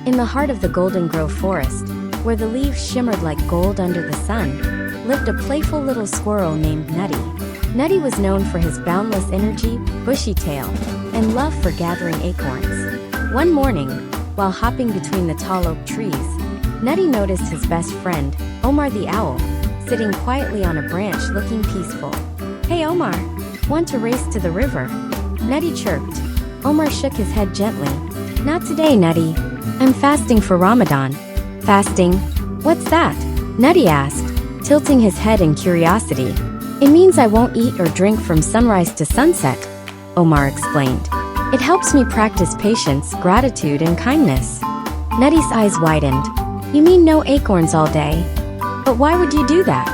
In the heart of the Golden Grove forest, where the leaves shimmered like gold under the sun, lived a playful little squirrel named Nutty. Nutty was known for his boundless energy, bushy tail, and love for gathering acorns. One morning, while hopping between the tall oak trees, Nutty noticed his best friend, Omar the owl, sitting quietly on a branch looking peaceful. "Hey Omar, want to race to the river?" Nutty chirped. Omar shook his head gently. "Not today, Nutty. I'm fasting for Ramadan." "Fasting? What's that?" Nutty asked, tilting his head in curiosity. "It means I won't eat or drink from sunrise to sunset," Omar explained. "It helps me practice patience, gratitude, and kindness." Nutty's eyes widened. "You mean no acorns all day? But why would you do that?"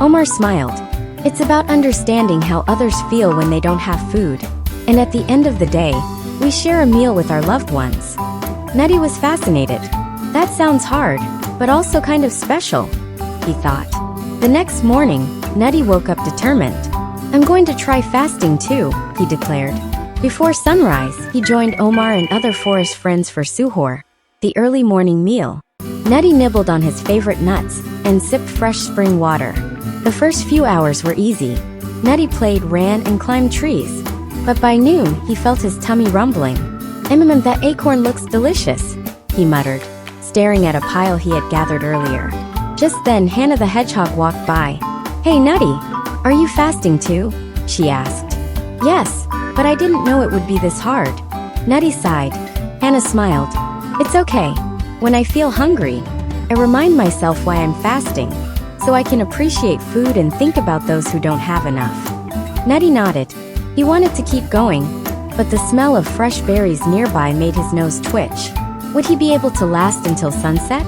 Omar smiled. "It's about understanding how others feel when they don't have food. And at the end of the day, we share a meal with our loved ones." Nutty was fascinated. "That sounds hard, but also kind of special," he thought. The next morning, Nutty woke up determined. "I'm going to try fasting too," he declared. Before sunrise, he joined Omar and other forest friends for suhoor, the early morning meal. Nutty nibbled on his favorite nuts and sipped fresh spring water. The first few hours were easy. Nutty played, ran, and climbed trees. But by noon, he felt his tummy rumbling. That acorn looks delicious," he muttered, staring at a pile he had gathered earlier. Just then, Hannah the hedgehog walked by. "Hey Nutty, are you fasting too?" she asked. "Yes, but I didn't know it would be this hard." Nutty sighed. Hannah smiled. "It's okay. When I feel hungry, I remind myself why I'm fasting, so I can appreciate food and think about those who don't have enough." Nutty nodded. He wanted to keep going, but the smell of fresh berries nearby made his nose twitch. Would he be able to last until sunset?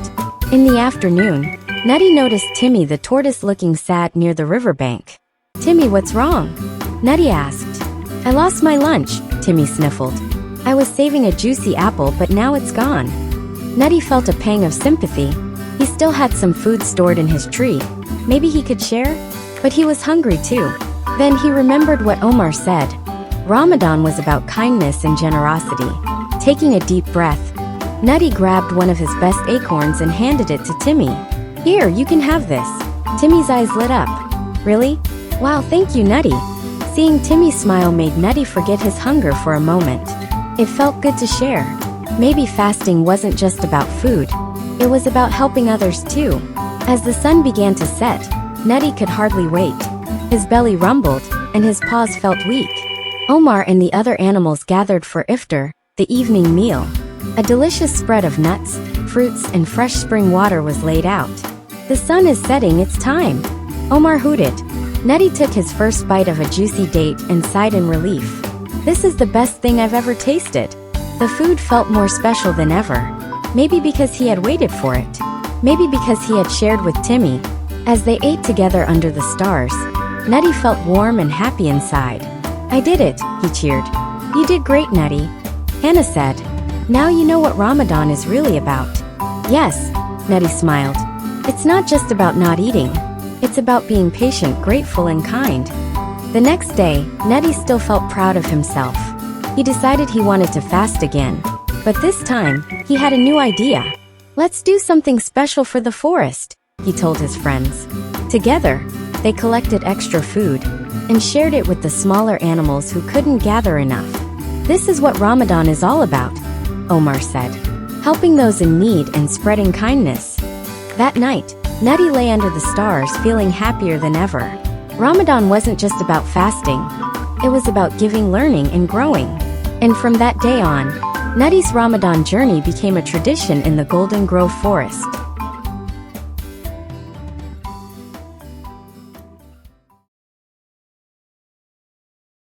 In the afternoon, Nutty noticed Timmy the tortoise looking sad near the riverbank. "Timmy, what's wrong?" Nutty asked. "I lost my lunch," Timmy sniffled. "I was saving a juicy apple, but now it's gone." Nutty felt a pang of sympathy. He still had some food stored in his tree. Maybe he could share? But he was hungry too. Then he remembered what Omar said. Ramadan was about kindness and generosity. Taking a deep breath, Nutty grabbed one of his best acorns and handed it to Timmy. "Here, you can have this." Timmy's eyes lit up. "Really? Wow, thank you, Nutty." Seeing Timmy smile made Nutty forget his hunger for a moment. It felt good to share. Maybe fasting wasn't just about food. It was about helping others too. As the sun began to set, Nutty could hardly wait. His belly rumbled, and his paws felt weak. Omar and the other animals gathered for iftar, the evening meal. A delicious spread of nuts, fruits, and fresh spring water was laid out. "The sun is setting, it's time," Omar hooted. Nutty took his first bite of a juicy date and sighed in relief. "This is the best thing I've ever tasted." The food felt more special than ever. Maybe because he had waited for it. Maybe because he had shared with Timmy. As they ate together under the stars, Nutty felt warm and happy inside. "I did it," he cheered. "You did great, Nutty," Hannah said. "Now you know what Ramadan is really about." "Yes," Nutty smiled. "It's not just about not eating. It's about being patient, grateful, and kind." The next day, Nutty still felt proud of himself. He decided he wanted to fast again. But this time, he had a new idea. "Let's do something special for the forest," he told his friends. Together, they collected extra food and shared it with the smaller animals who couldn't gather enough. "This is what Ramadan is all about," Omar said. "Helping those in need and spreading kindness." That night, Nutty lay under the stars feeling happier than ever. Ramadan wasn't just about fasting. It was about giving, learning, and growing. And from that day on, Nutty's Ramadan journey became a tradition in the Golden Grove forest.